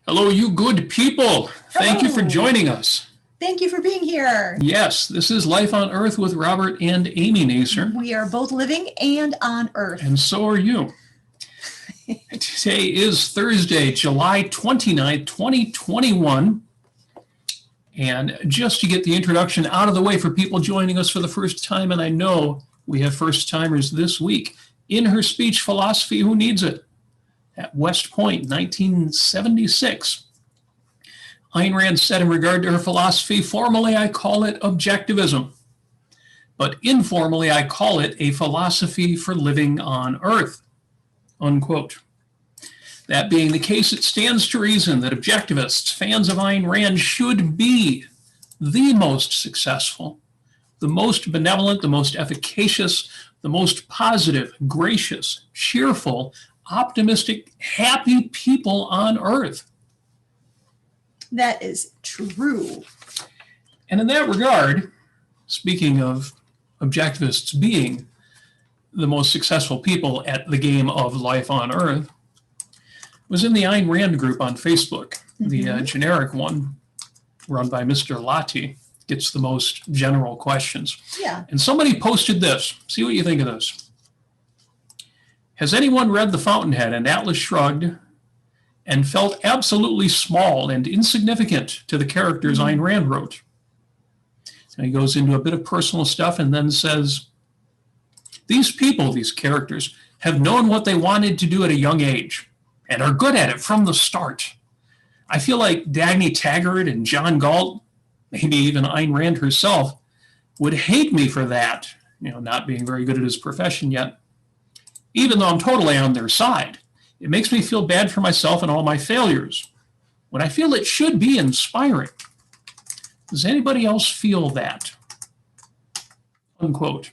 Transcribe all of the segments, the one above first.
Hello, you good people. Thank you for Hello. joining us. Thank you for being here. Yes, this is Life on Earth with Robert and Amy Naser. We are both living and on Earth. And so are you. Today is Thursday, July 29th, 2021. And just to get the introduction out of the way for people joining us for the first time, and I know we have first timers this week, in her speech, Philosophy, Who Needs It? At West Point, 1976. Ayn Rand said in regard to her philosophy, formally I call it objectivism, but informally I call it a philosophy for living on Earth, unquote. That being the case, it stands to reason that objectivists, fans of Ayn Rand, should be the most successful, the most benevolent, the most efficacious, the most positive, gracious, cheerful, optimistic, happy people on Earth. That is true. And in that regard, speaking of objectivists being the most successful people at the game of life on Earth, was in the Ayn Rand group on Facebook, the generic one run by Mr. Lati, gets the most general questions. Yeah. And somebody posted this. See what you think of this. Has anyone read The Fountainhead and Atlas Shrugged and felt absolutely small and insignificant to the characters Ayn Rand wrote? And he goes into a bit of personal stuff and then says, these people, these characters, have known what they wanted to do at a young age and are good at it from the start. I feel like Dagny Taggart and John Galt, maybe even Ayn Rand herself, would hate me for that, not being very good at his profession yet. Even though I'm totally on their side, it makes me feel bad for myself and all my failures, when I feel it should be inspiring. Does anybody else feel that? Unquote.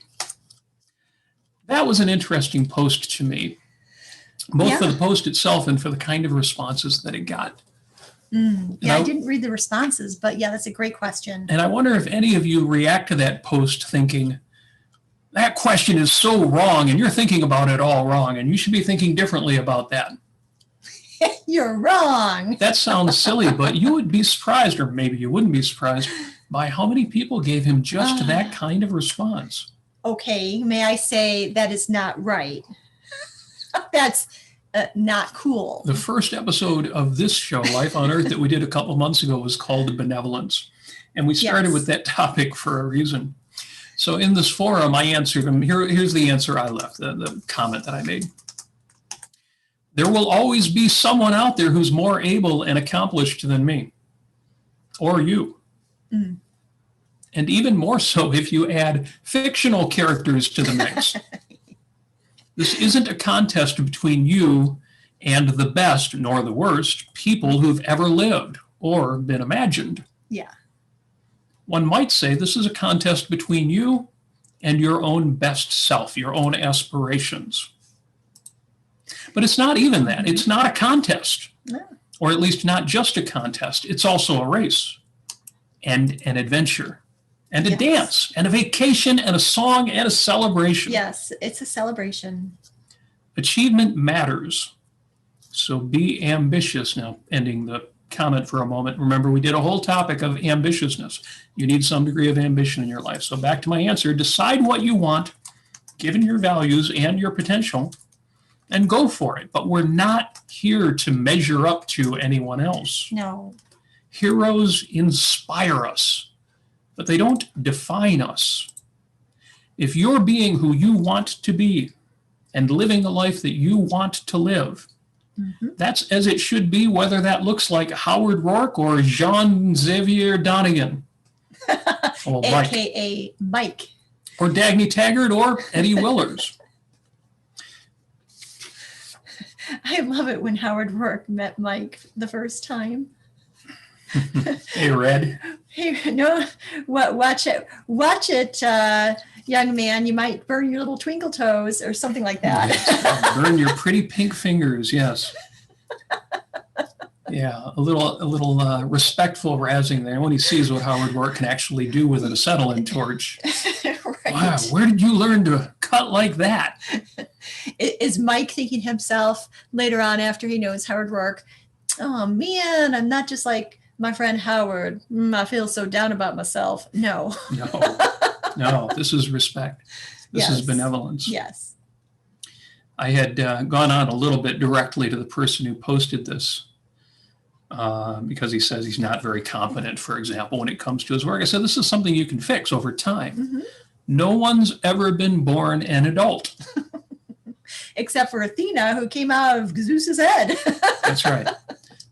That was an interesting post to me, both for the post itself and for the kind of responses that it got. I didn't read the responses, but yeah, that's a great question. And I wonder if any of you react to that post thinking, that question is so wrong, and you're thinking about it all wrong, and you should be thinking differently about that. You're wrong. That sounds silly, but you would be surprised, or maybe you wouldn't be surprised, by how many people gave him just that kind of response. Okay, may I say that is not right. That's not cool. The first episode of this show, Life on Earth, that we did a couple months ago was called Benevolence. And we started with that topic for a reason. So in this forum, I answered him. Here's the answer I left, the comment that I made. There will always be someone out there who's more able and accomplished than me, or you. And even more so if you add fictional characters to the mix. This isn't a contest between you and the best, nor the worst, people who've ever lived or been imagined. Yeah. One might say this is a contest between you and your own best self, your own aspirations. But it's not even that. It's not a contest, or at least not just a contest. It's also a race and an adventure and a dance and a vacation and a song and a celebration. Yes, it's a celebration. Achievement matters. So be ambitious. Now, ending the comment for a moment. Remember, we did a whole topic of ambitiousness. You need some degree of ambition in your life. So back to my answer, decide what you want, given your values and your potential, and go for it. But we're not here to measure up to anyone else. No. Heroes inspire us, but they don't define us. If you're being who you want to be and living the life that you want to live, that's as it should be, whether that looks like Howard Rourke or Jean-Xavier Donegan. AKA Mike. Or Dagny Taggart or Eddie Willers. I love it when Howard Rourke met Mike the first time. Hey, Red. Hey, no, watch it, young man. You might burn your little twinkle toes or something like that. Yes. Burn your pretty pink fingers, yes. Yeah, a little respectful razzing there when he sees what Howard Rourke can actually do with an acetylene torch. Right. Wow, where did you learn to cut like that? Is Mike thinking to himself later on after he knows Howard Rourke, oh man, I'm not just like my friend Howard. I feel so down about myself. No. No, no, this is respect. This is Yes. benevolence. Yes. I had gone on a little bit directly to the person who posted this because he says he's not very competent, for example, when it comes to his work. I said, this is something you can fix over time. Mm-hmm. No one's ever been born an adult. Except for Athena, who came out of Zeus's head. That's right.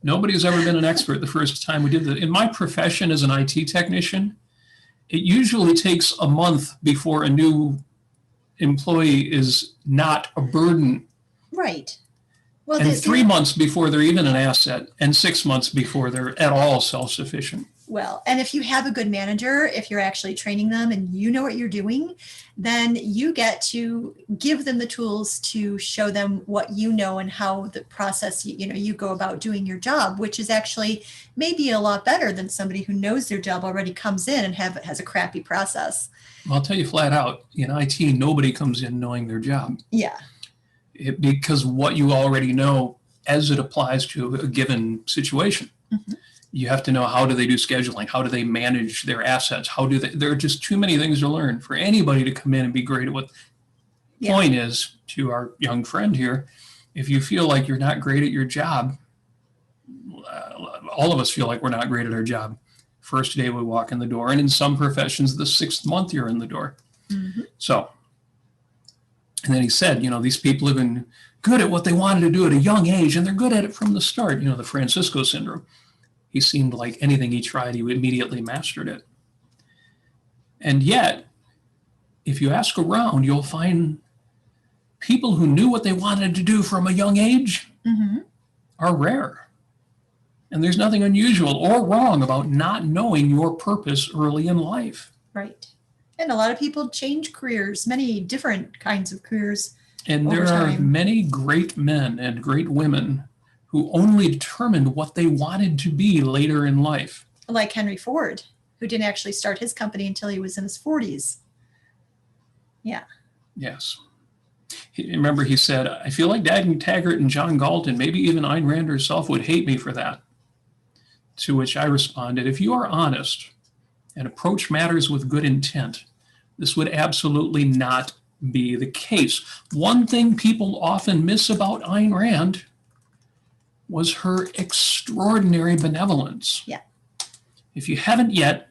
Nobody's ever been an expert the first time we did that. In my profession as an IT technician, it usually takes a month before a new employee is not a burden. Right. Well, And 3 months before they're even an asset, and 6 months before they're at all self-sufficient. Well, and if you have a good manager, if you're actually training them and you know what you're doing, then you get to give them the tools to show them what you know and how the process, you go about doing your job, which is actually maybe a lot better than somebody who knows their job already comes in and has a crappy process. Well, I'll tell you flat out, in IT, nobody comes in knowing their job. Yeah. Because what you already know as it applies to a given situation. Mm-hmm. You have to know, how do they do scheduling? How do they manage their assets? There are just too many things to learn for anybody to come in and be great at what. Yeah. Point is, to our young friend here, if you feel like you're not great at your job, all of us feel like we're not great at our job. First day we walk in the door, and in some professions, the 6th month you're in the door. Mm-hmm. So, and then he said, these people have been good at what they wanted to do at a young age, and they're good at it from the start, the Francisco syndrome. He seemed like anything he tried, he immediately mastered it. And yet, if you ask around, you'll find people who knew what they wanted to do from a young age mm-hmm. are rare. And there's nothing unusual or wrong about not knowing your purpose early in life. Right. And a lot of people change careers, many different kinds of careers. And there are many great men and great women who only determined what they wanted to be later in life. Like Henry Ford, who didn't actually start his company until he was in his 40s. Yeah. Yes. Remember, he said, I feel like Dagny Taggart and John Galt and maybe even Ayn Rand herself would hate me for that. To which I responded, if you are honest and approach matters with good intent, this would absolutely not be the case. One thing people often miss about Ayn Rand was her extraordinary benevolence. Yeah. If you haven't yet,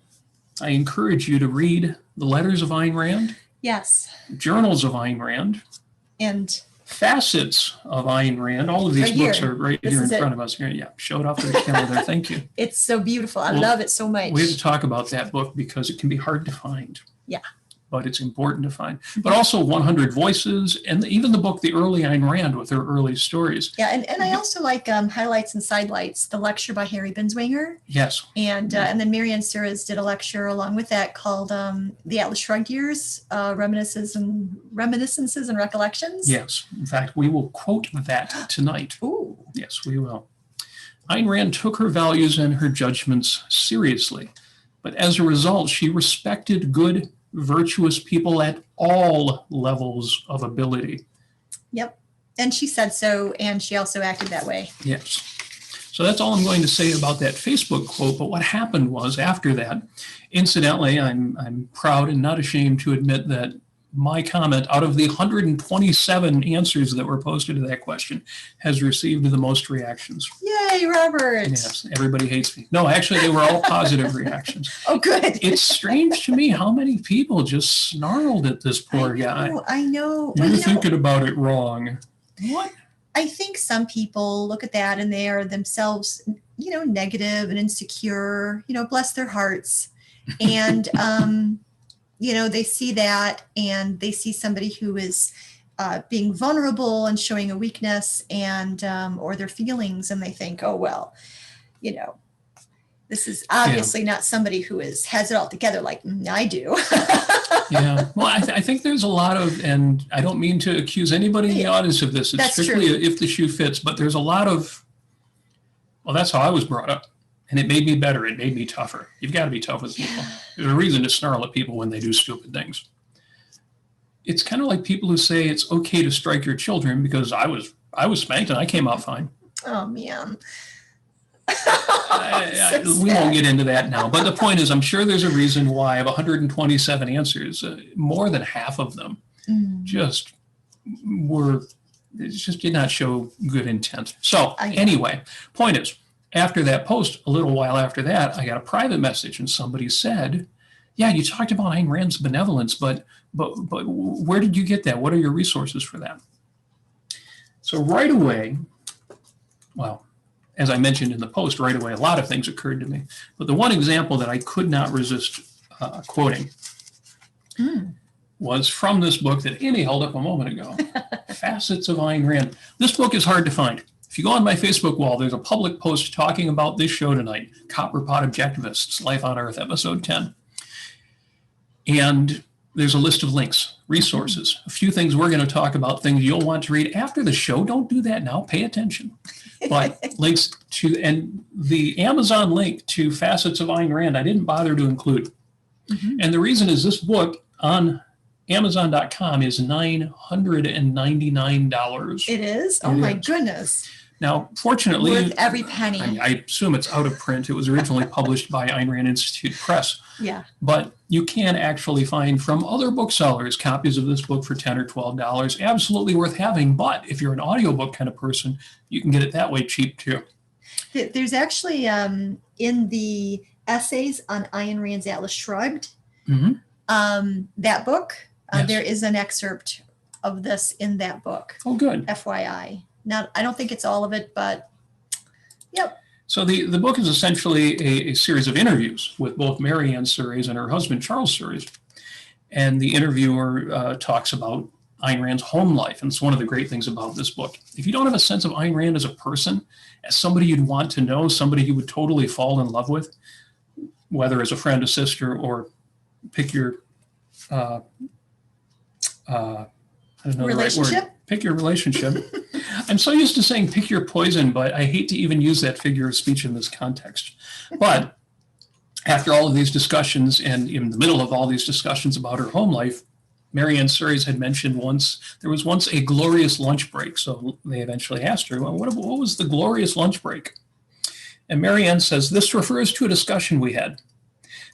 I encourage you to read the letters of Ayn Rand. Yes. Journals of Ayn Rand. And Facets of Ayn Rand. All of these books are right here in front of us. Here. Yeah, show it off to the camera there. Thank you. It's so beautiful. I love it so much. We have to talk about that book because it can be hard to find. Yeah. But it's important to find. But also 100 Voices, and even the book, The Early Ayn Rand, with her early stories. Yeah, and I also like Highlights and Sidelights, the lecture by Harry Binswanger. Yes. And then Marianne Suarez did a lecture along with that called The Atlas Shrugged Years, Reminiscences and Recollections. Yes. In fact, we will quote that tonight. Ooh. Yes, we will. Ayn Rand took her values and her judgments seriously, but as a result, she respected good, virtuous people at all levels of ability. Yep. And she said so, and she also acted that way. Yes. So that's all I'm going to say about that Facebook quote. But what happened was, after that, incidentally, I'm proud and not ashamed to admit that my comment, out of the 127 answers that were posted to that question, has received the most reactions. Yay, Robert. Yes, everybody hates me. No, actually, they were all positive reactions. Oh, good. It's strange to me how many people just snarled at this poor guy. I know. You're thinking about it wrong. What? I think some people look at that and they are themselves, negative and insecure, bless their hearts. And, they see that and they see somebody who is being vulnerable and showing a weakness and or their feelings, and they think, oh, well, this is obviously not somebody who has it all together like I do. Yeah. Well, I think there's a lot of, and I don't mean to accuse anybody in the audience of this. It's that's strictly true. If the shoe fits, but there's a lot of, well, that's how I was brought up. And it made me better. It made me tougher. You've got to be tough with people. There's a reason to snarl at people when they do stupid things. It's kind of like people who say it's okay to strike your children because I was spanked and I came out fine. Oh, man. So we won't sad. get into that now. But the point is, I'm sure there's a reason why of 127 answers, more than half of them just did not show good intent. So anyway, point is, after that post, a little while after that, I got a private message and somebody said, yeah, you talked about Ayn Rand's benevolence, but where did you get that? What are your resources for that? So right away, well, as I mentioned in the post, right away, a lot of things occurred to me. But the one example that I could not resist quoting was from this book that Amy held up a moment ago, Facets of Ayn Rand. This book is hard to find. If you go on my Facebook wall, there's a public post talking about this show tonight, Copperpot Objectivists, Life on Earth, episode 10. And there's a list of links, resources, a few things we're going to talk about, things you'll want to read after the show. Don't do that now. Pay attention. But links to, and the Amazon link to Facets of Ayn Rand, I didn't bother to include. And the reason is this book on Amazon.com is $999. It is? Oh, my goodness. Now, fortunately, Worth every penny. I assume it's out of print. It was originally published by Ayn Rand Institute Press. Yeah. But you can actually find from other booksellers copies of this book for $10 or $12. Absolutely worth having. But if you're an audiobook kind of person, you can get it that way cheap too. There's actually in the essays on Ayn Rand's Atlas Shrugged, that book, Yes. there is an excerpt of this in that book. Oh, good. FYI. Now, I don't think it's all of it, but yep. So the book is essentially a series of interviews with both Mary Ann Sures and her husband, Charles Sures. And the interviewer talks about Ayn Rand's home life. And it's one of the great things about this book. If you don't have a sense of Ayn Rand as a person, as somebody you'd want to know, somebody you would totally fall in love with, whether as a friend, a sister, or pick your, I don't know the right word. Pick your relationship. I'm so used to saying pick your poison, but I hate to even use that figure of speech in this context. But after all of these discussions, and in the middle of all these discussions about her home life, Mary Ann Sures had mentioned there was once a glorious lunch break. So they eventually asked her, well, what was the glorious lunch break? And Mary Ann says, this refers to a discussion we had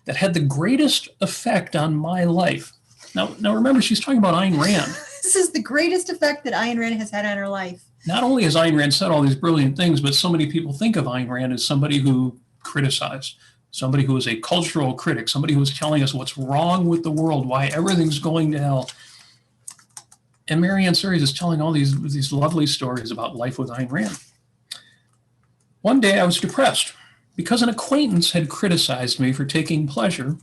that had the greatest effect on my life. Now remember, she's talking about Ayn Rand. This is the greatest effect that Ayn Rand has had on her life. Not only has Ayn Rand said all these brilliant things, but so many people think of Ayn Rand as somebody who criticized, somebody who is a cultural critic, somebody who is telling us what's wrong with the world, why everything's going to hell. And Mary Ann Sures is telling all these lovely stories about life with Ayn Rand. One day I was depressed because an acquaintance had criticized me for taking pleasure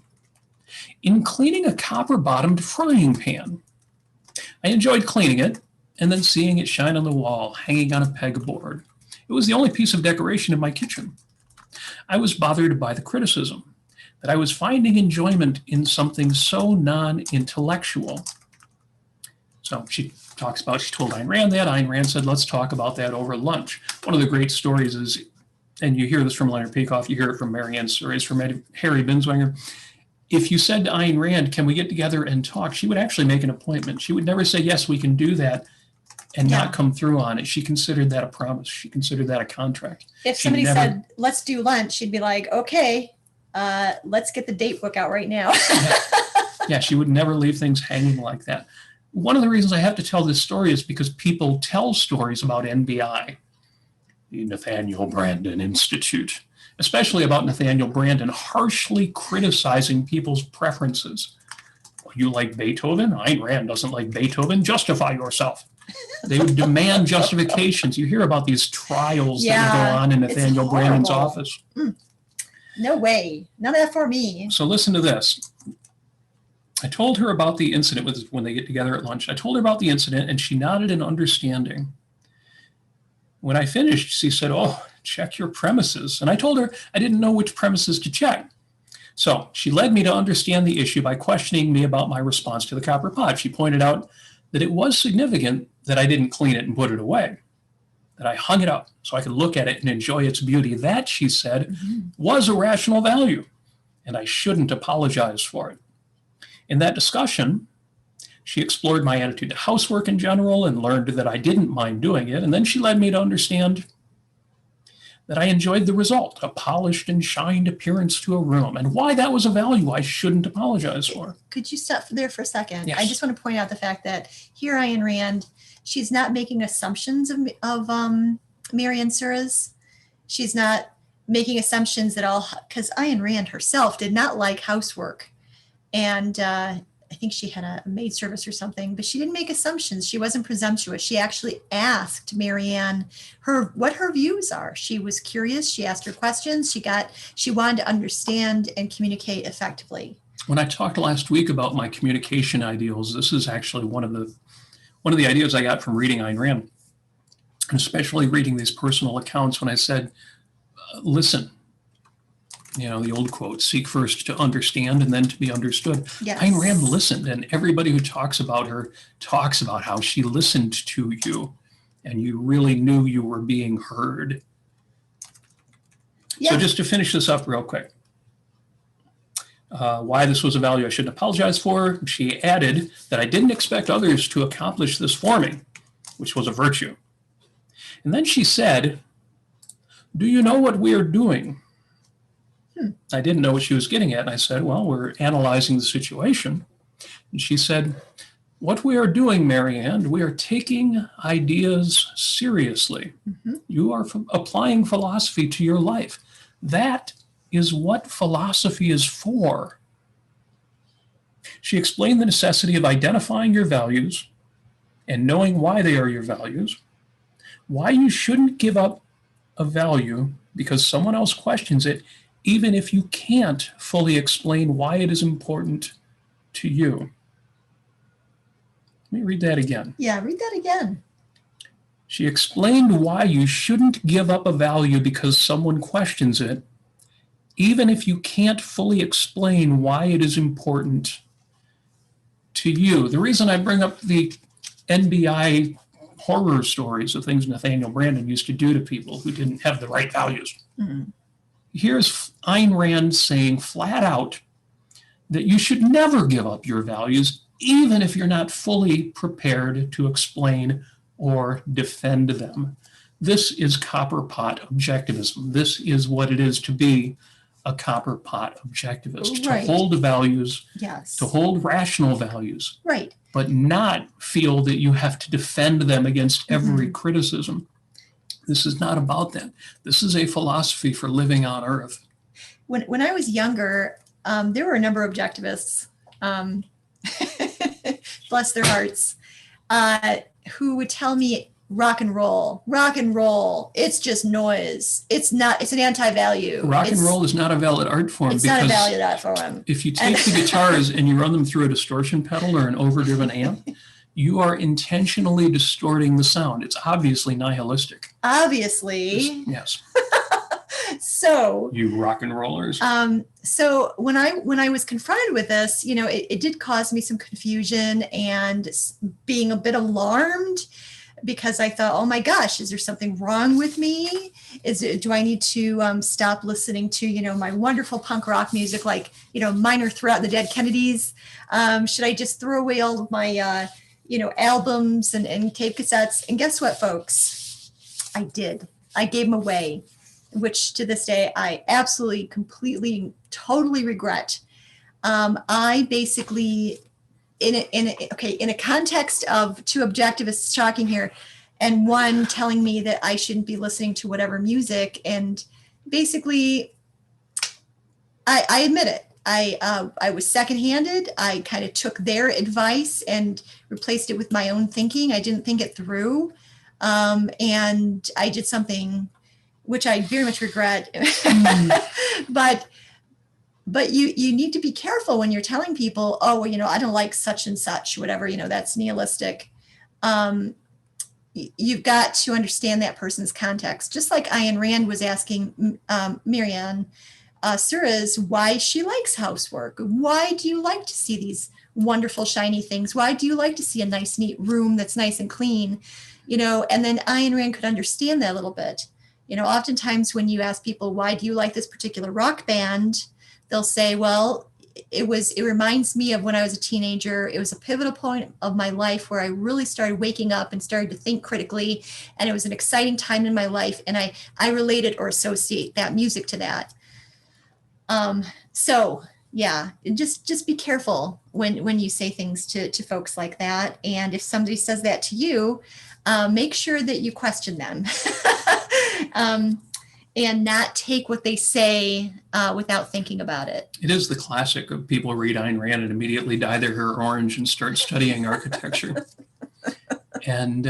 in cleaning a copper-bottomed frying pan. I enjoyed cleaning it and then seeing it shine on the wall, hanging on a pegboard. It was the only piece of decoration in my kitchen. I was bothered by the criticism that I was finding enjoyment in something so non-intellectual. So she told Ayn Rand that. Ayn Rand said, let's talk about that over lunch. One of the great stories is, and you hear this from Leonard Peikoff, you hear it from Mary Ann Sures, from Harry Binswanger. If you said to Ayn Rand, can we get together and talk? She would actually make an appointment. She would never say, yes, we can do that, and not come through on it. She considered that a promise. She considered that a contract. If somebody said, let's do lunch, she'd be like, okay, let's get the date book out right now. Yeah, she would never leave things hanging like that. One of the reasons I have to tell this story is because people tell stories about NBI, the Nathaniel Branden Institute, especially about Nathaniel Branden harshly criticizing people's preferences. Well, you like Beethoven? Ayn Rand doesn't like Beethoven. Justify yourself. They would demand justifications. You hear about these trials that would go on in Nathaniel Branden's office. No way. None of that for me. So listen to this. I told her about the incident when they get together at lunch. I told her about the incident, and she nodded in understanding. When I finished, she said, oh, check your premises. And I told her I didn't know which premises to check. So she led me to understand the issue by questioning me about my response to the copper pot. She pointed out that it was significant that I didn't clean it and put it away, that I hung it up so I could look at it and enjoy its beauty. That, she said, was a rational value, and I shouldn't apologize for it. In that discussion, she explored my attitude to housework in general and learned that I didn't mind doing it. And then she led me to understand that I enjoyed the result, a polished and shined appearance to a room, and why that was a value I shouldn't apologize for. Could you stop there for a second? Yes. I just want to point out the fact that here Ayn Rand, she's not making assumptions of Marianne Sura's. She's not making assumptions that all, because Ayn Rand herself did not like housework. And I think she had a maid service or something, but she didn't make assumptions. She wasn't presumptuous. She actually asked Marianne what her views are. She was curious. She asked her questions. She wanted to understand and communicate effectively. When I talked last week about my communication ideals, this is actually one of the ideas I got from reading Ayn Rand, and especially reading these personal accounts when I said, listen, the old quote, seek first to understand and then to be understood. Yes. Ayn Rand listened, and everybody who talks about her talks about how she listened to you and you really knew you were being heard. Yeah. So just to finish this up real quick, why this was a value I shouldn't apologize for, she added that I didn't expect others to accomplish this for me, which was a virtue. And then she said, do you know what we are doing? I didn't know what she was getting at. And I said, well, we're analyzing the situation. And she said, what we are doing, Marianne, we are taking ideas seriously. Mm-hmm. You are applying philosophy to your life. That is what philosophy is for. She explained the necessity of identifying your values and knowing why they are your values, why you shouldn't give up a value because someone else questions it, even if you can't fully explain why it is important to you. Let me read that again. Yeah, read that again. She explained why you shouldn't give up a value because someone questions it, even if you can't fully explain why it is important to you. The reason I bring up the NBI horror stories of things Nathaniel Branden used to do to people who didn't have the right values. Mm-hmm. Here's Ayn Rand saying flat out that you should never give up your values, even if you're not fully prepared to explain or defend them. This is copper pot objectivism. This is what it is to be a copper pot objectivist, right. To hold values, yes. To hold rational values, right. But not feel that you have to defend them against every criticism. This is not about that. This is a philosophy for living on earth. When I was younger, there were a number of objectivists, bless their hearts, who would tell me rock and roll, it's just noise. It's an anti-value. Rock and roll is not a valid art form. It's not a valid art form. If you take the guitars and you run them through a distortion pedal or an overdriven amp, you are intentionally distorting the sound. It's obviously nihilistic. Obviously. Yes. So you rock and rollers. So when I was confronted with this, it did cause me some confusion and being a bit alarmed, because I thought, oh my gosh, is there something wrong with me? Do I need to stop listening to, my wonderful punk rock music, like, Minor Threat and the Dead Kennedys? Should I just throw away all of my, albums and tape cassettes? And guess what, folks? I did. I gave them away, which to this day, I absolutely, completely, totally regret. I basically, in a context of two objectivists talking here, and one telling me that I shouldn't be listening to whatever music, and basically, I admit it. I was secondhanded. I kind of took their advice and replaced it with my own thinking. I didn't think it through, and I did something which I very much regret. But you need to be careful when you're telling people, oh, well, I don't like such and such, whatever, that's nihilistic. You've got to understand that person's context. Just like Ayn Rand was asking Marianne Sura's why she likes housework. Why do you like to see these wonderful, shiny things? Why do you like to see a nice, neat room that's nice and clean? And then Ayn Rand could understand that a little bit. Oftentimes when you ask people, why do you like this particular rock band? They'll say, well, it reminds me of when I was a teenager. It was a pivotal point of my life where I really started waking up and started to think critically. And it was an exciting time in my life. And I related or associate that music to that. So yeah, just be careful when you say things to folks like that. And if somebody says that to you, make sure that you question them. And not take what they say without thinking about it. It is the classic of people read Ayn Rand and immediately dye their hair orange and start studying architecture. And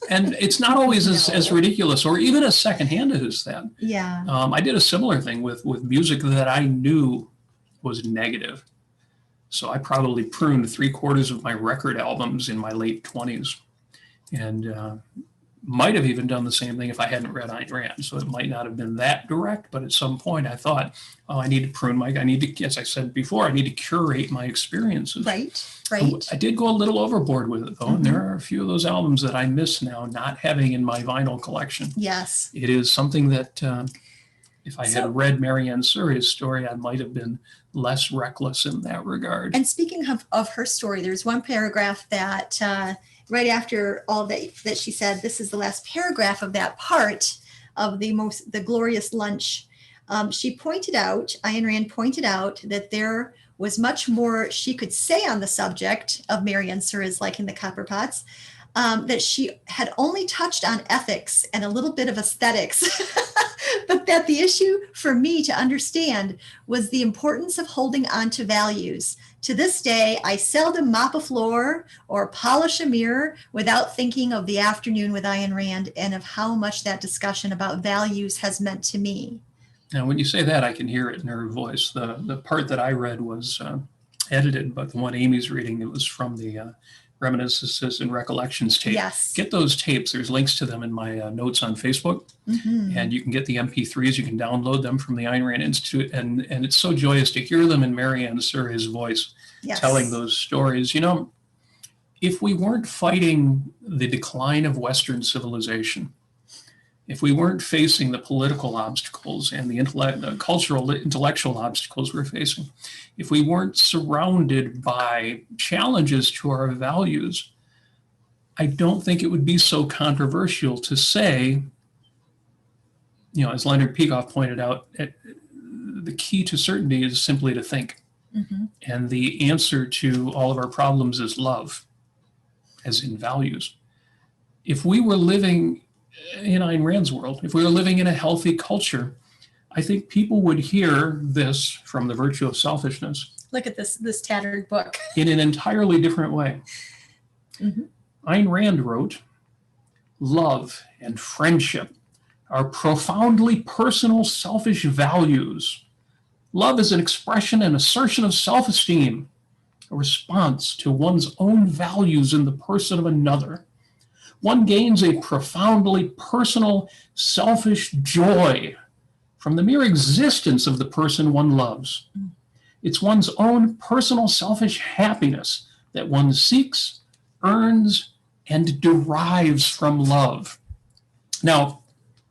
it's not always as ridiculous or even as secondhand as that. Yeah. I did a similar thing with music that I knew was negative. So I probably pruned 3/4 of my record albums in my late 20s. And might have even done the same thing if I hadn't read Ayn Rand. So it might not have been that direct, but at some point I thought, oh, I need to prune I need to, as I said before, I need to curate my experiences. Right. I did go a little overboard with it though. And there are a few of those albums that I miss now not having in my vinyl collection. Yes. It is something that if I had read Marianne Surrey's story, I might have been less reckless in that regard. And speaking of her story, there's one paragraph that right after all that she said, this is the last paragraph of that part of the glorious lunch. Ayn Rand pointed out that there was much more she could say on the subject of Marianne Surrey's liking the copper pots, that she had only touched on ethics and a little bit of aesthetics, but that the issue for me to understand was the importance of holding on to values. To this day, I seldom mop a floor or polish a mirror without thinking of the afternoon with Ayn Rand and of how much that discussion about values has meant to me. Now, when you say that, I can hear it in her voice. The part that I read was edited, but the one Amy's reading, it was from the Reminiscences and Recollections tape. Yes. Get those tapes. There's links to them in my notes on Facebook. And you can get the MP3s. You can download them from the Ayn Rand Institute. And it's so joyous to hear them in Marianne Surrey's voice, telling those stories. You know, if we weren't fighting the decline of Western civilization, if we weren't facing the political obstacles and the cultural, intellectual obstacles we're facing, if we weren't surrounded by challenges to our values, I don't think it would be so controversial to say, you know, as Leonard Peikoff pointed out, the key to certainty is simply to think. And the answer to all of our problems is love, as in values. If we were living in Ayn Rand's world, if we were living in a healthy culture, I think people would hear this from the virtue of selfishness. Look at this tattered book. In an entirely different way. Ayn Rand wrote, love and friendship are profoundly personal, selfish values. Love is an expression and assertion of self-esteem, a response to one's own values in the person of another. One gains a profoundly personal, selfish joy from the mere existence of the person one loves. It's one's own personal, selfish happiness that one seeks, earns, and derives from love. Now,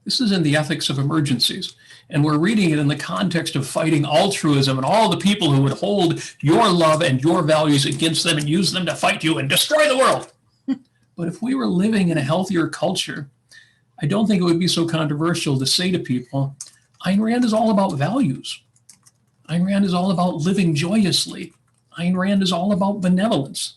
this is in the Ethics of Emergencies, and we're reading it in the context of fighting altruism and all the people who would hold your love and your values against them and use them to fight you and destroy the world. But if we were living in a healthier culture, I don't think it would be so controversial to say to people, Ayn Rand is all about values. Ayn Rand is all about living joyously. Ayn Rand is all about benevolence.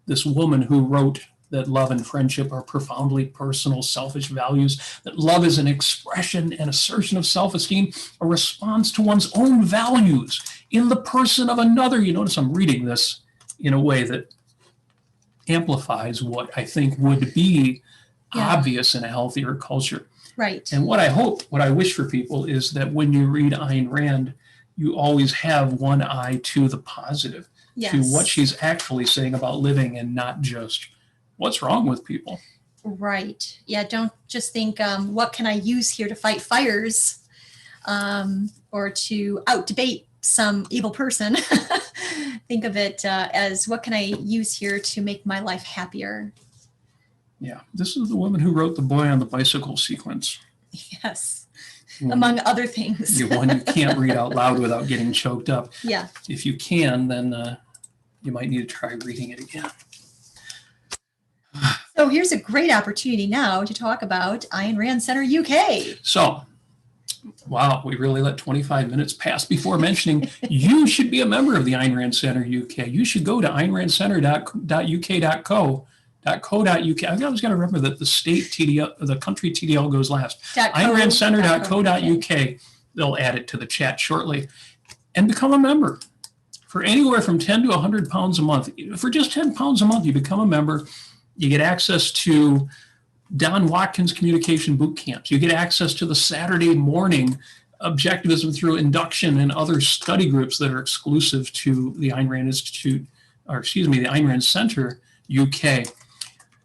This woman who wrote that love and friendship are profoundly personal, selfish values, that love is an expression and assertion of self-esteem, a response to one's own values in the person of another. You notice I'm reading this in a way that amplifies what I think would be obvious in a healthier culture. Right. And what I wish for people is that when you read Ayn Rand, you always have one eye to the positive, to what she's actually saying about living and not just what's wrong with people. Right. Yeah. Don't just think, what can I use here to fight fires or to out-debate some evil person. Think of it as what can I use here to make my life happier? Yeah, this is the woman who wrote the Boy on the Bicycle sequence. Yes. among other things. The one you can't read out loud without getting choked up. Yeah. If you can, then you might need to try reading it again. So here's a great opportunity now to talk about Ayn Rand Center UK. So, wow, we really let 25 minutes pass before mentioning you should be a member of the Ayn Rand Center UK. You should go to aynrandcenter.uk.co.uk. I always got to remember that the state TDL, the country TDL goes last. aynrandcenter.co.uk. They'll add it to the chat shortly. And become a member for anywhere from 10 to 100 pounds a month. For just 10 pounds a month, you become a member. You get access to Don Watkins communication boot camps. You get access to the Saturday morning Objectivism through induction and other study groups that are exclusive to the Ayn Rand Institute, or excuse me, the Ayn Rand Center UK.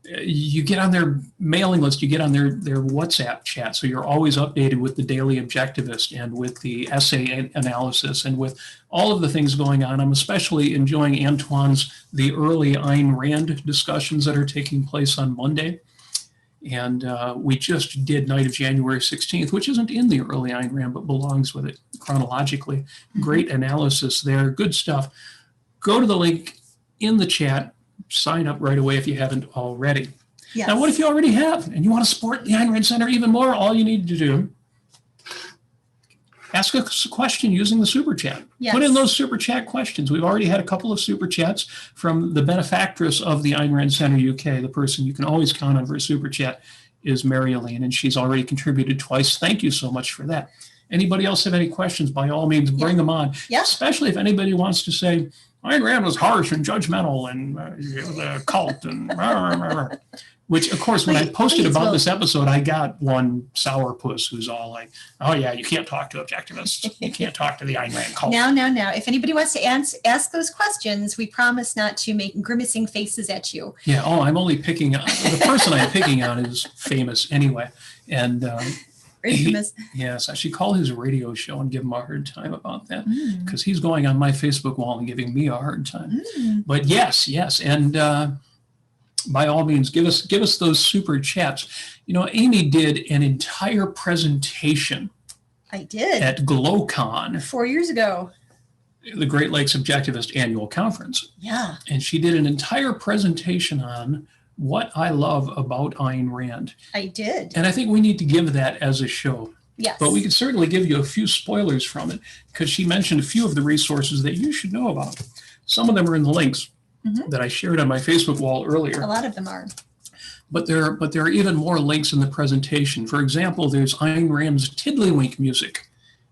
You get on their mailing list, you get on their WhatsApp chat, so you're always updated with the Daily Objectivist and with the essay analysis and with all of the things going on. I'm especially enjoying Antoine's the early Ayn Rand discussions that are taking place on Monday. And we just did Night of January 16th, which isn't in the early Ayn Rand, but belongs with it chronologically. Great analysis there, good stuff. Go to the link in the chat. Sign up right away if you haven't already. Yes. Now, what if you already have and you want to support the Ayn Rand Center even more? All you need to do, ask a question using the super chat. Yes. Put in those super chat questions. We've already had a couple of super chats from the benefactress of the Ayn Rand Center UK. The person you can always count on for a super chat is Mary Elaine, and she's already contributed twice. Thank you so much for that. Anybody else have any questions? By all means, bring them on. Yeah. Especially if anybody wants to say, Ayn Rand was harsh and judgmental and it was a cult and which, of course, when I posted about this episode, I got one sourpuss who's all like, oh, yeah, you can't talk to objectivists. You can't talk to the Ayn Rand cult. Now. If anybody wants to ask those questions, we promise not to make grimacing faces at you. Yeah. Oh, I'm only picking on the person I'm picking on is famous anyway. And yes, I should call his radio show and give him a hard time about that because he's going on my Facebook wall and giving me a hard time. But yes. And by all means, give us those super chats. You know, Amy did an entire presentation. I did. At GlowCon. 4 years ago. The Great Lakes Objectivist Annual Conference. Yeah. And she did an entire presentation on what I love about Ayn Rand. I did. And I think we need to give that as a show. Yes. But we can certainly give you a few spoilers from it because she mentioned a few of the resources that you should know about. Some of them are in the links that I shared on my Facebook wall earlier. A lot of them are. But there are even more links in the presentation. For example, there's Ayn Rand's Tiddlywink music,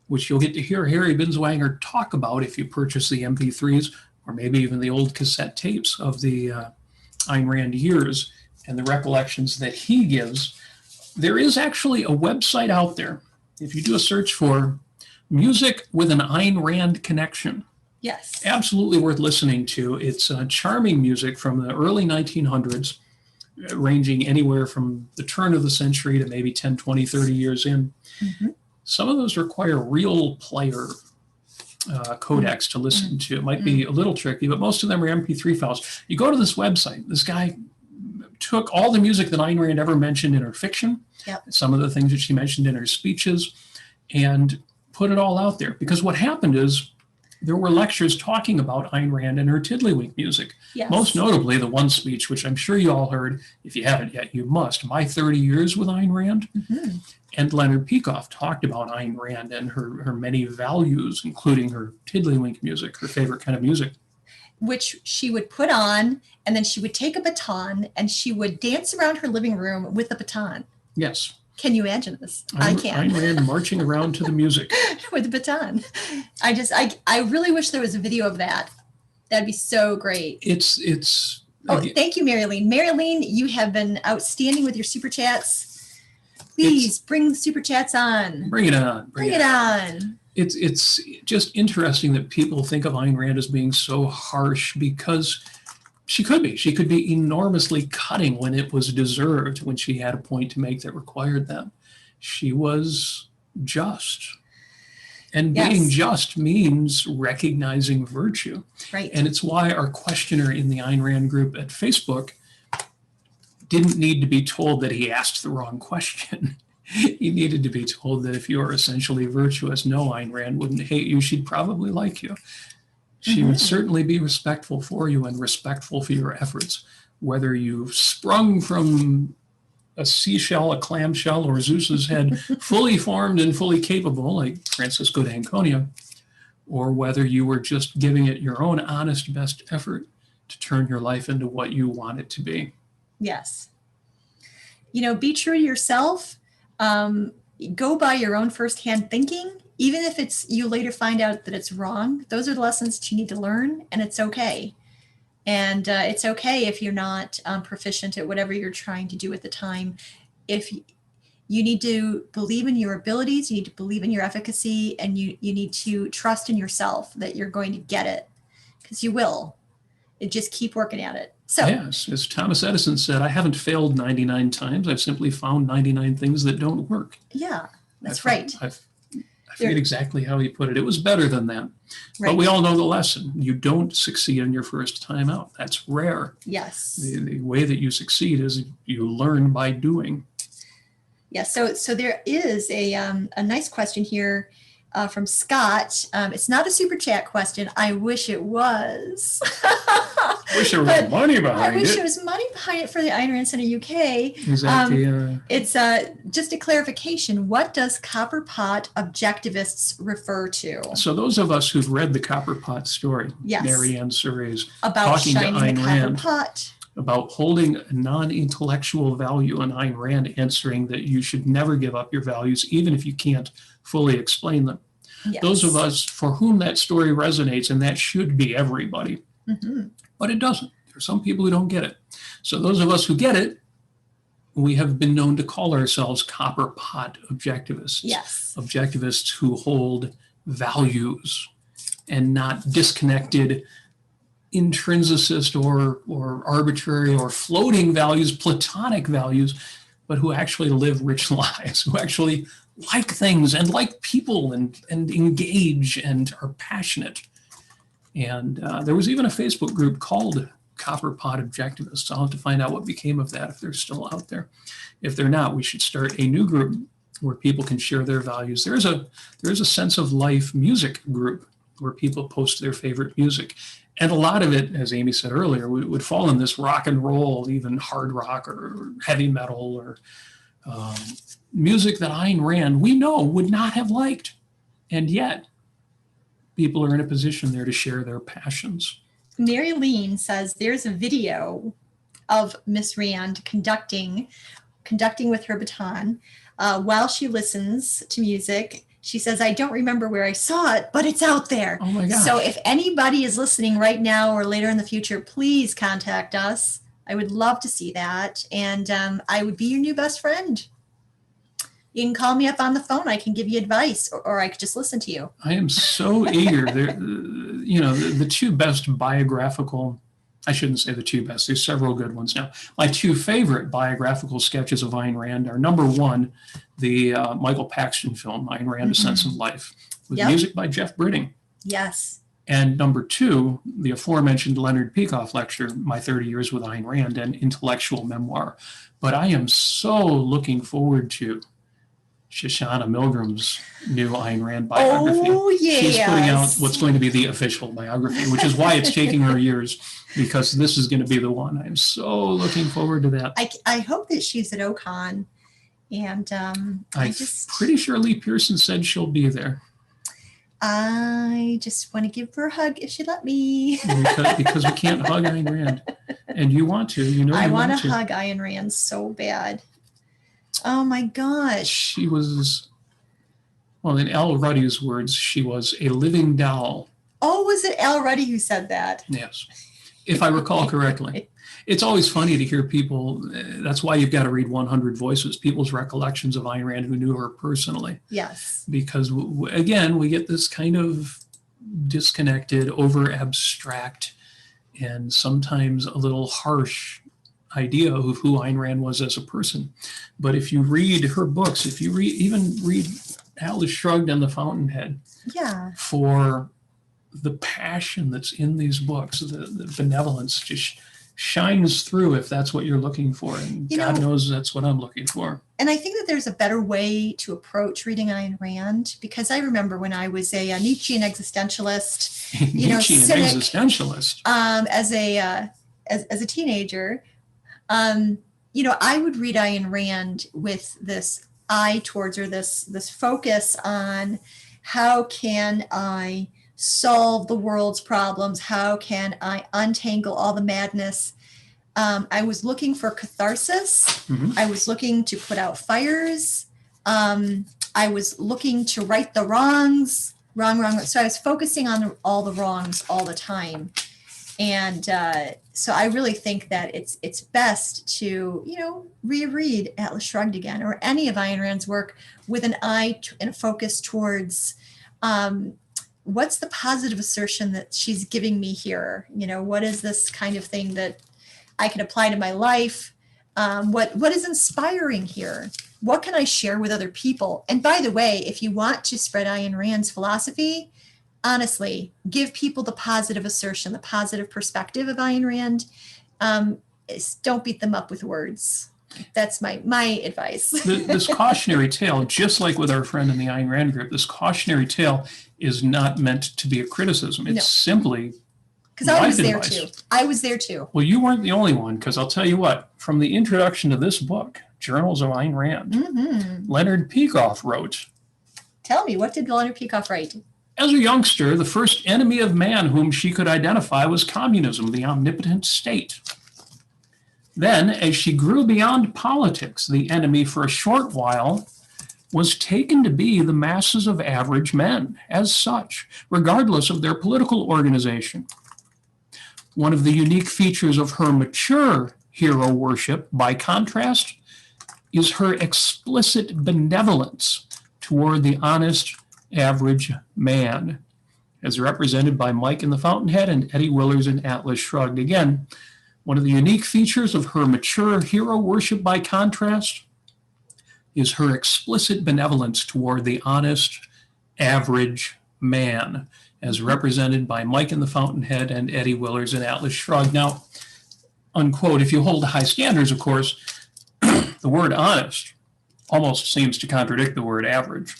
which you'll get to hear Harry Binswanger talk about if you purchase the MP3s or maybe even the old cassette tapes of the Ayn Rand years and the recollections that he gives. There is actually a website out there. If you do a search for music with an Ayn Rand connection, yes, absolutely worth listening to. It's charming music from the early 1900s, ranging anywhere from the turn of the century to maybe 10, 20, 30 years in. Some of those require real player codecs to listen to. It might be a little tricky, but most of them are MP3 files. You go to this website, this guy took all the music that Ayn Rand ever mentioned in her fiction, some of the things that she mentioned in her speeches, and put it all out there. Because what happened is there were lectures talking about Ayn Rand and her Tiddlywink music. Yes. Most notably, the one speech, which I'm sure you all heard. If you haven't yet, you must. My 30 Years with Ayn Rand. And Leonard Peikoff talked about Ayn Rand and her many values, including her Tiddlywink music, her favorite kind of music. Which she would put on, and then she would take a baton, and she would dance around her living room with the baton. Yes. Can you imagine this? I can. Ayn Rand marching around to the music. With a baton. I really wish there was a video of that. That'd be so great. It's. Oh, thank you, Marilyn. Marilyn, you have been outstanding with your super chats. Please bring the super chats on. Bring it on. Bring it on. It's just interesting that people think of Ayn Rand as being so harsh because she could be. She could be enormously cutting when it was deserved, when she had a point to make that required that. She was just. And being just means recognizing virtue. Right. And it's why our questioner in the Ayn Rand group at Facebook didn't need to be told that he asked the wrong question. He needed to be told that if you are essentially virtuous, no, Ayn Rand wouldn't hate you. She'd probably like you. She would certainly be respectful for you and respectful for your efforts, whether you sprung from a seashell, a clamshell, or Zeus's head, fully formed and fully capable, like Francisco d'Anconia, or whether you were just giving it your own honest best effort to turn your life into what you want it to be. Yes. Be true to yourself. Go by your own firsthand thinking, even if it's you later find out that it's wrong. Those are the lessons that you need to learn, and it's okay. And it's okay if you're not proficient at whatever you're trying to do at the time. If you need to believe in your abilities, you need to believe in your efficacy, and you need to trust in yourself that you're going to get it, because you will. And just keep working at it. So yes, as Thomas Edison said, I haven't failed 99 times. I've simply found 99 things that don't work. Yeah, that's right. I forget exactly how he put it. It was better than that. Right. But we all know the lesson. You don't succeed on your first time out. That's rare. Yes. The way that you succeed is you learn by doing. Yeah, so there is a nice question here from Scott. It's not a super chat question. I wish it was. Wish there was money behind it. I wish there was money behind it for the Ayn Rand Center UK. Is that It's just a clarification. What does Copper Pot Objectivists refer to? So those of us who've read the Copper Pot story, Yes. Mary Ann Surrey's, About talking to shining the Ayn copper Rand, pot. about holding a non-intellectual value, and Ayn Rand answering that you should never give up your values, even if you can't fully explain them. Yes. Those of us for whom that story resonates, and that should be everybody, but it doesn't. There are some people who don't get it. So those of us who get it, we have been known to call ourselves Copper Pot Objectivists. Yes. Objectivists who hold values and not disconnected, intrinsicist or arbitrary or floating values, platonic values, but who actually live rich lives, who actually like things and like people and engage and are passionate. And there was even a Facebook group called Copper Pot Objectivists. I'll have to find out what became of that if they're still out there. If they're not, we should start a new group where people can share their values. There's a Sense of Life music group where people post their favorite music. And a lot of it, as Amy said earlier, would fall in this rock and roll, even hard rock or heavy metal or music that Ayn Rand, we know, would not have liked. And yet, people are in a position there to share their passions. Mary Lean says there's a video of Miss Rand conducting with her baton while she listens to music. She says, I don't remember where I saw it, but it's out there. Oh my gosh. So if anybody is listening right now or later in the future, please contact us. I would love to see that. And I would be your new best friend. You can call me up on the phone. I can give you advice, or I could just listen to you. I am so eager. The two best biographical, I shouldn't say the two best, there's several good ones now. My two favorite biographical sketches of Ayn Rand are, number one, the Michael Paxton film, Ayn Rand, A Sense of Life, with music by Jeff Britting. Yes. And number two, the aforementioned Leonard Peikoff lecture, My 30 Years with Ayn Rand, an intellectual memoir. But I am so looking forward to Shoshana Milgram's new Ayn Rand biography. Oh, yes. She's putting out what's going to be the official biography, which is why it's taking her years, because this is going to be the one. I'm so looking forward to that. I hope that she's at OCON. And I'm pretty sure Lee Pearson said she'll be there. I just want to give her a hug if she'd let me. because we can't hug Ayn Rand. And you want to, I want to hug Ayn Rand so bad. Oh my gosh. She was, well, in Al Ruddy's words, she was a living doll. Oh, was it Al Ruddy who said that? Yes, if I recall correctly. It's always funny to hear people, that's why you've got to read 100 Voices, people's recollections of Ayn Rand who knew her personally. Yes. Because, again, we get this kind of disconnected, over-abstract, and sometimes a little harsh idea of who Ayn Rand was as a person. But if you read her books, if you even read Atlas Shrugged and The Fountainhead, for the passion that's in these books, the benevolence, just shines through if that's what you're looking for. And God knows that's what I'm looking for. And I think that there's a better way to approach reading Ayn Rand, because I remember when I was a Nietzschean existentialist, Nietzschean existentialist. As a teenager, I would read Ayn Rand with this eye towards, or this focus on, how can I solve the world's problems? How can I untangle all the madness? I was looking for catharsis. Mm-hmm. I was looking to put out fires. I was looking to right the wrongs. Wrong. So I was focusing on all the wrongs all the time. And so I really think that it's best to, reread Atlas Shrugged again, or any of Ayn Rand's work, with an eye and a focus towards what's the positive assertion that she's giving me here? What is this kind of thing that I can apply to my life? What is inspiring here? What can I share with other people? And by the way, if you want to spread Ayn Rand's philosophy, honestly, give people the positive assertion, the positive perspective of Ayn Rand. Don't beat them up with words. That's my advice. This cautionary tale, just like with our friend in the Ayn Rand group, this cautionary tale is not meant to be a criticism. It's simply because I was there too. I was there too. Well, you weren't the only one, because I'll tell you what, from the introduction to this book, Journals of Ayn Rand, Leonard Peikoff wrote. Tell me, what did Leonard Peikoff write? As a youngster, the first enemy of man whom she could identify was communism, the omnipotent state. Then, as she grew beyond politics, the enemy for a short while was taken to be the masses of average men, as such, regardless of their political organization. One of the unique features of her mature hero worship, by contrast, is her explicit benevolence toward the honest average man, as represented by Mike in the Fountainhead and Eddie Willers in Atlas Shrugged. Again, one of the unique features of her mature hero worship, by contrast, is her explicit benevolence toward the honest average man, as represented by Mike in the Fountainhead and Eddie Willers in Atlas Shrugged. Now, unquote, if you hold high standards, of course, the word honest almost seems to contradict the word average.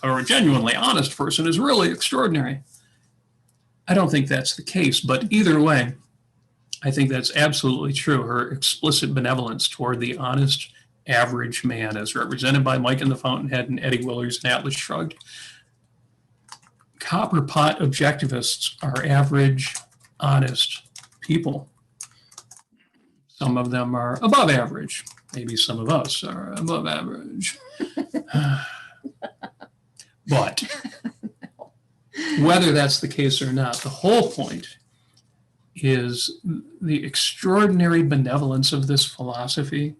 Or a genuinely honest person is really extraordinary. I don't think that's the case, but either way, I think that's absolutely true. Her explicit benevolence toward the honest average man, as represented by Mike in the Fountainhead and Eddie Willers in Atlas Shrugged. Copperpot objectivists are average, honest people. Some of them are above average. Maybe some of us are above average. But whether that's the case or not, the whole point is the extraordinary benevolence of this philosophy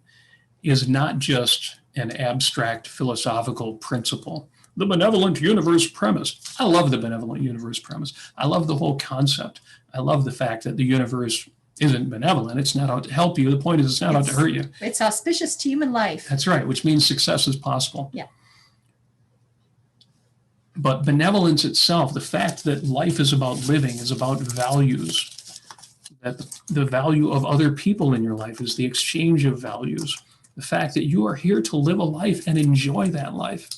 is not just an abstract philosophical principle. The benevolent universe premise. I love the benevolent universe premise. I love the whole concept. I love the fact that the universe isn't benevolent. It's not out to help you. The point is, it's not out to hurt you. It's auspicious to human life. That's right, which means success is possible. Yeah. But benevolence itself, the fact that life is about living, is about values, that the value of other people in your life is the exchange of values, the fact that you are here to live a life and enjoy that life,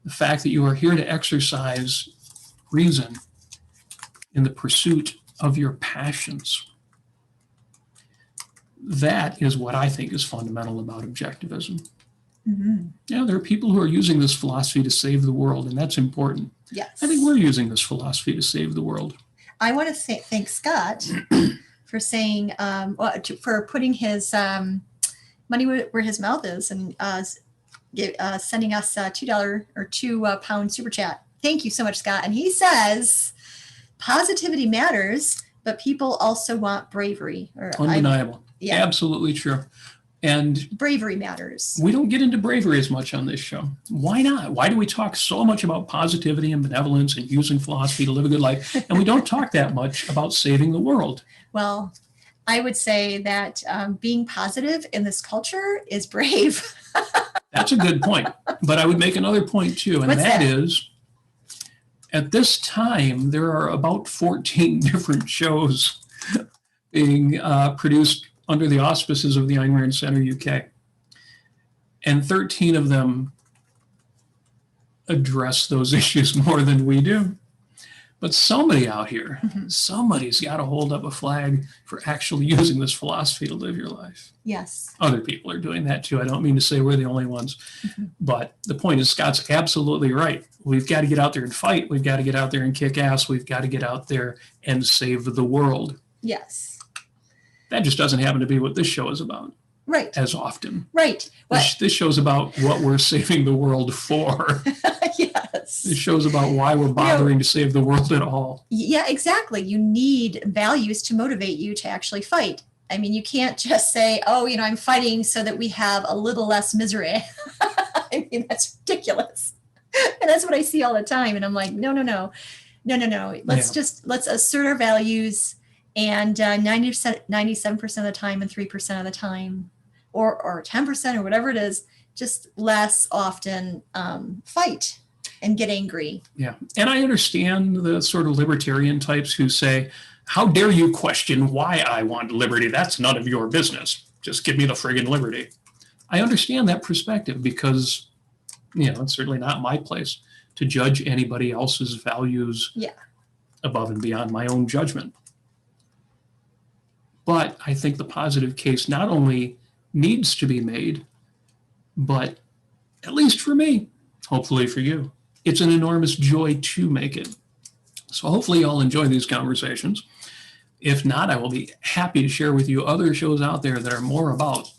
the fact that you are here to exercise reason in the pursuit of your passions. That is what I think is fundamental about objectivism. Yeah, there are people who are using this philosophy to save the world, and that's important. Yes. I think we're using this philosophy to save the world. I want to thank Scott for saying, for putting his money where his mouth is, and sending us $2 or £2 super chat. Thank you so much, Scott. And he says, positivity matters, but people also want bravery. Undeniable. Absolutely true. And bravery matters. We don't get into bravery as much on this show. Why not? Why do we talk so much about positivity and benevolence and using philosophy to live a good life, and we don't talk that much about saving the world? Well, I would say that being positive in this culture is brave. That's a good point. But I would make another point too, and that is, at this time, there are about 14 different shows being produced under the auspices of the Ayn Rand Center UK. And 13 of them address those issues more than we do. But somebody out here, somebody's got to hold up a flag for actually using this philosophy to live your life. Yes. Other people are doing that too. I don't mean to say we're the only ones. But the point is, Scott's absolutely right. We've got to get out there and fight. We've got to get out there and kick ass. We've got to get out there and save the world. Yes. That just doesn't happen to be what this show is about. Right. As often. Right. This show's about what we're saving the world for. Yes. This show's about why we're bothering to save the world at all. Yeah, exactly. You need values to motivate you to actually fight. I mean, you can't just say, oh, I'm fighting so that we have a little less misery. I mean, that's ridiculous. And that's what I see all the time. And I'm like, no. Let's assert our values, and 97% of the time and 3% of the time, or 10% or whatever it is, just less often fight and get angry. Yeah. And I understand the sort of libertarian types who say, how dare you question why I want liberty? That's none of your business. Just give me the friggin' liberty. I understand that perspective because, it's certainly not my place to judge anybody else's values above and beyond my own judgment. But I think the positive case not only needs to be made, but at least for me, hopefully for you, it's an enormous joy to make it. So hopefully you'll enjoy these conversations. If not, I will be happy to share with you other shows out there that are more about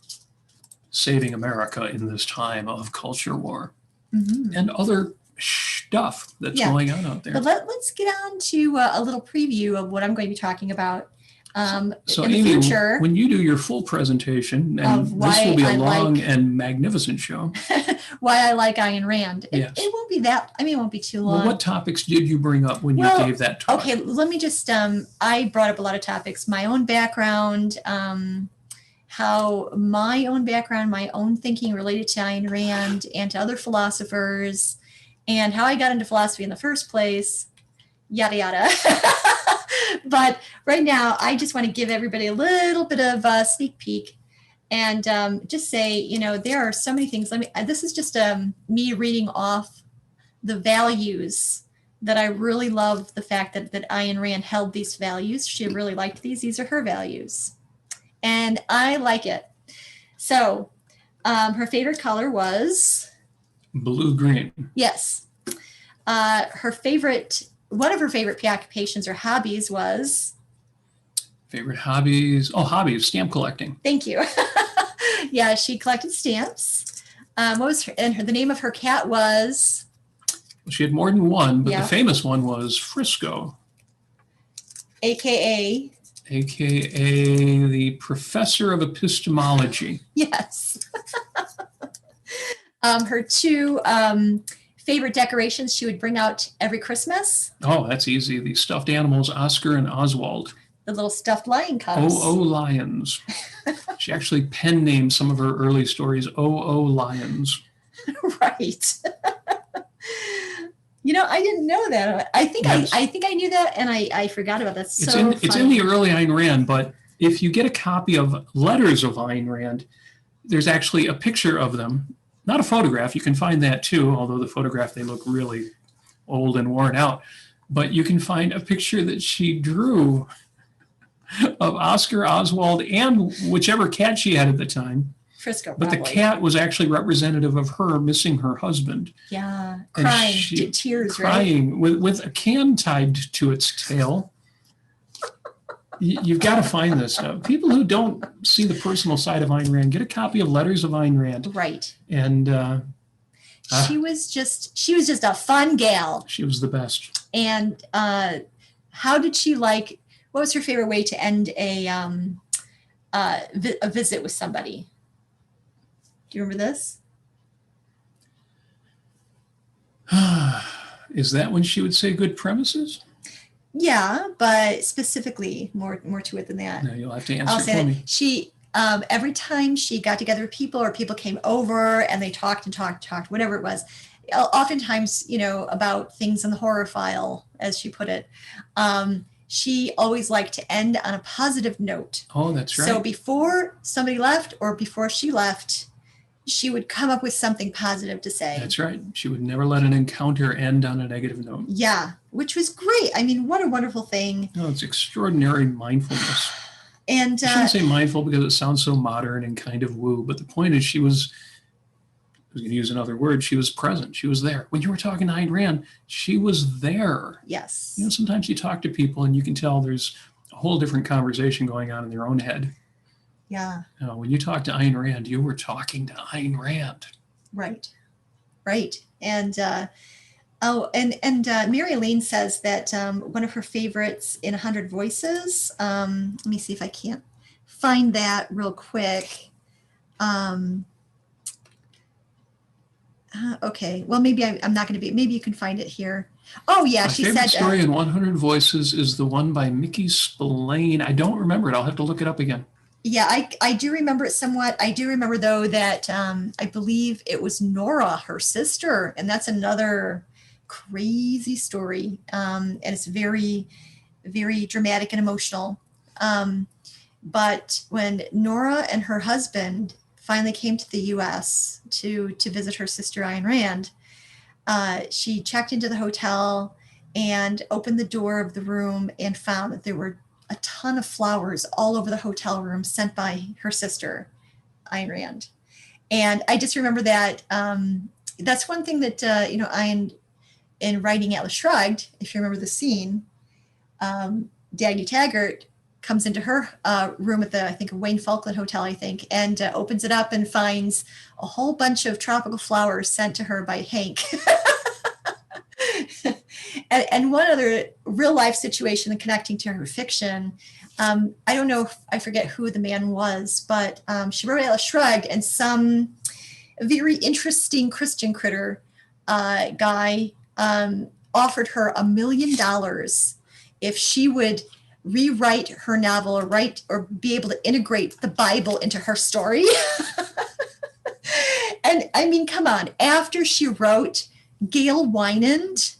saving America in this time of culture war and other stuff that's going on out there. But let's get on to a little preview of what I'm going to be talking about. So in the Amy, future, when you do your full presentation, and this will be a long and magnificent show. Why I like Ayn Rand. Yes. It won't be that, it won't be too long. Well, what topics did you bring up when you gave that talk? Okay, let me just, I brought up a lot of topics. My own background, how my own background, my own thinking related to Ayn Rand and to other philosophers, and how I got into philosophy in the first place, yada, yada. But right now, I just want to give everybody a little bit of a sneak peek and just say, there are so many things. This is just me reading off the values that I really love, the fact that Ayn Rand held these values. She really liked these. These are her values. And I like it. So her favorite color was? Blue-green. Yes. One of her favorite preoccupations or hobbies was? Favorite hobbies? Oh, hobbies, stamp collecting. Thank you. Yeah, she collected stamps. What was the name of her cat was? She had more than one, but the famous one was Frisco. AKA the professor of epistemology. Yes. Her two favorite decorations she would bring out every Christmas. Oh, that's easy. The stuffed animals, Oscar and Oswald. The little stuffed lion cubs. Oh, lions. She actually pen named some of her early stories Oh, lions. Right. I didn't know that. I think I knew that, and I forgot about that. It's in the early Ayn Rand, but if you get a copy of Letters of Ayn Rand, there's actually a picture of them. Not a photograph. You can find that too, although the photograph, they look really old and worn out. But you can find a picture that she drew of Oscar, Oswald, and whichever cat she had at the time. Frisco, but probably. The cat was actually representative of her missing her husband. Yeah, crying, tears, crying, right? with a can tied to its tail. You've got to find this stuff. People who don't see the personal side of Ayn Rand, get a copy of Letters of Ayn Rand. Right. And she was just a fun gal. She was the best. And how did she like? What was her favorite way to end a visit with somebody? Do you remember this? Is that when she would say good premises? Yeah, but specifically more to it than that. No, you'll have to answer for me. She every time she got together with people or people came over and they talked, whatever it was, oftentimes, about things in the horror file, as she put it, she always liked to end on a positive note. Oh, that's right. So before somebody left or before she left, she would come up with something positive to say. That's right. She would never let an encounter end on a negative note. Yeah, which was great. I mean, what a wonderful thing. No, it's extraordinary mindfulness. And I shouldn't say mindful because it sounds so modern and kind of woo, but the point is I was going to use another word, she was present. She was there. When you were talking to Ayn Rand, she was there. yes. You know, sometimes you talk to people and you can tell there's a whole different conversation going on in their own head. Yeah. When you talk to Ayn Rand, you were talking to Ayn Rand. Right. And Mary Elaine says that one of her favorites in 100 Voices, let me see if I can't find that real quick. Okay, well, maybe I'm not going to be, maybe you can find it here. Oh, yeah, My she favorite said. story in 100 Voices is the one by Mickey Spillane. I don't remember it. I'll have to look it up again. Yeah, I do remember it somewhat. I do remember, though, that I believe it was Nora, her sister, and that's another crazy story. And it's very, very dramatic and emotional. But when Nora and her husband finally came to the U.S. to visit her sister Ayn Rand, she checked into the hotel and opened the door of the room and found that there were a ton of flowers all over the hotel room sent by her sister, Ayn Rand. And I just remember that that's one thing that, Ayn, in writing Atlas Shrugged, if you remember the scene, Dagny Taggart comes into her room at the, I think, Wayne Falkland Hotel, and opens it up and finds a whole bunch of tropical flowers sent to her by Hank. And one other real life situation connecting to her fiction, I don't know I forget who the man was, but she wrote Atlas Shrugged, and some very interesting Christian critter guy offered her $1 million if she would rewrite her novel or be able to integrate the Bible into her story. And I mean, come on, after she wrote Gail Wynand,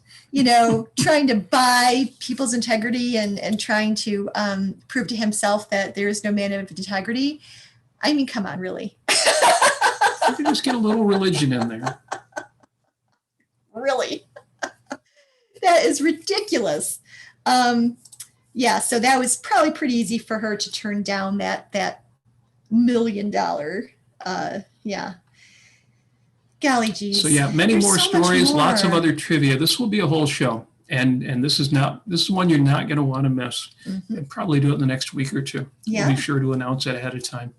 trying to buy people's integrity and trying to prove to himself that there is no man of integrity. I mean, come on, really. You can just get a little religion in there. Really? That is ridiculous. Yeah, so that was probably pretty easy for her to turn down that $1 million. Yeah. Golly geez. So yeah, many There's more so much stories, lots of more. other trivia. This will be a whole show. And this is one you're not going to want to miss. Mhm. And probably do it in the next week or two. Yeah. We'll be sure to announce it ahead of time.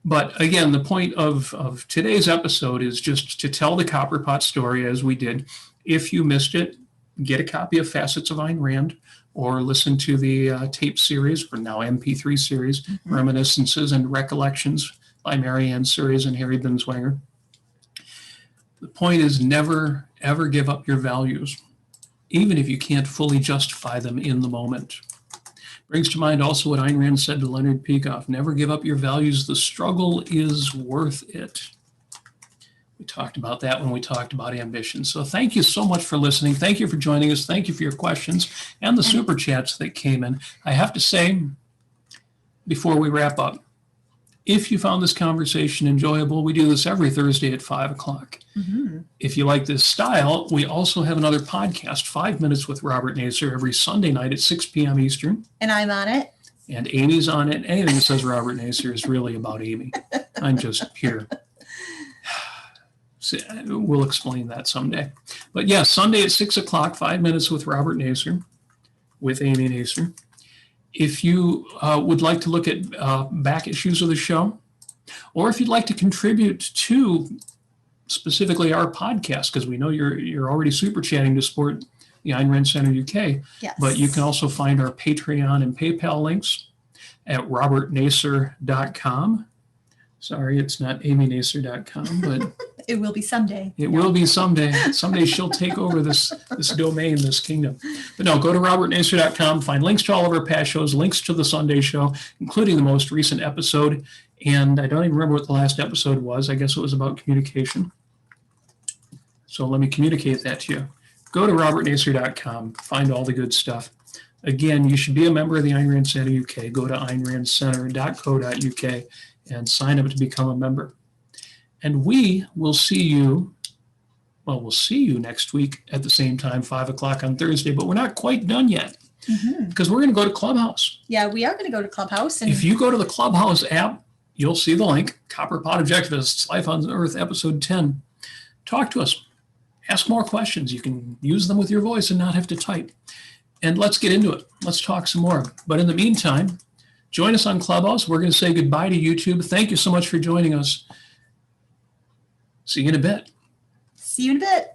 But again, the point of today's episode is just to tell the Copperpot story as we did. If you missed it, get a copy of Facets of Ayn Rand or listen to the tape series, or now MP3 series, Mhm. Reminiscences and Recollections by Marianne Sures and Harry Binswanger. The point is never, ever give up your values, even if you can't fully justify them in the moment. Brings to mind also what Ayn Rand said to Leonard Peikoff, never give up your values. The struggle is worth it. We talked about that when we talked about ambition. So thank you so much for listening. Thank you for joining us. Thank you for your questions and the super chats that came in. I have to say, before we wrap up, if you found this conversation enjoyable, we do this every Thursday at 5 o'clock. Mm-hmm. If you like this style, we also have another podcast, 5 Minutes with Robert Nacer, every Sunday night at 6 p.m. Eastern. And I'm on it. And Amy's on it. Anything that says Robert Nacer is really about Amy. I'm just here. So we'll explain that someday. But yeah, Sunday at 6 o'clock, 5 Minutes with Robert Nacer, with Amy Nacer. If you would like to look at back issues of the show, or if you'd like to contribute to specifically our podcast, because we know you're already super chatting to support the Ayn Rand Center UK, Yes. but you can also find our Patreon and PayPal links at robertnacer.com. Sorry, it's not amynacer.com, but It will be someday. it will be someday. Someday she'll take over this domain, this kingdom. But no, go to robertnacer.com, find links to all of our past shows, links to the Sunday show, including the most recent episode. And I don't even remember what the last episode was. I guess it was about communication. So let me communicate that to you. Go to robertnacer.com, find all the good stuff. Again, you should be a member of the Ayn Rand Center UK. Go to aynrandcenter.co.uk and sign up to become a member. And we will see you, well, we'll see you next week at the same time, 5 o'clock on Thursday, but we're not quite done yet because we're going to go to Clubhouse. Yeah, we are going to go to Clubhouse. And If you go to the Clubhouse app, you'll see the link, Copper Pot Objectivists, Life on Earth, episode 10. Talk to us. Ask more questions. You can use them with your voice and not have to type. And let's get into it. Let's talk some more. But in the meantime, join us on Clubhouse. We're going to say goodbye to YouTube. Thank you so much for joining us. See you in a bit. see you in a bit.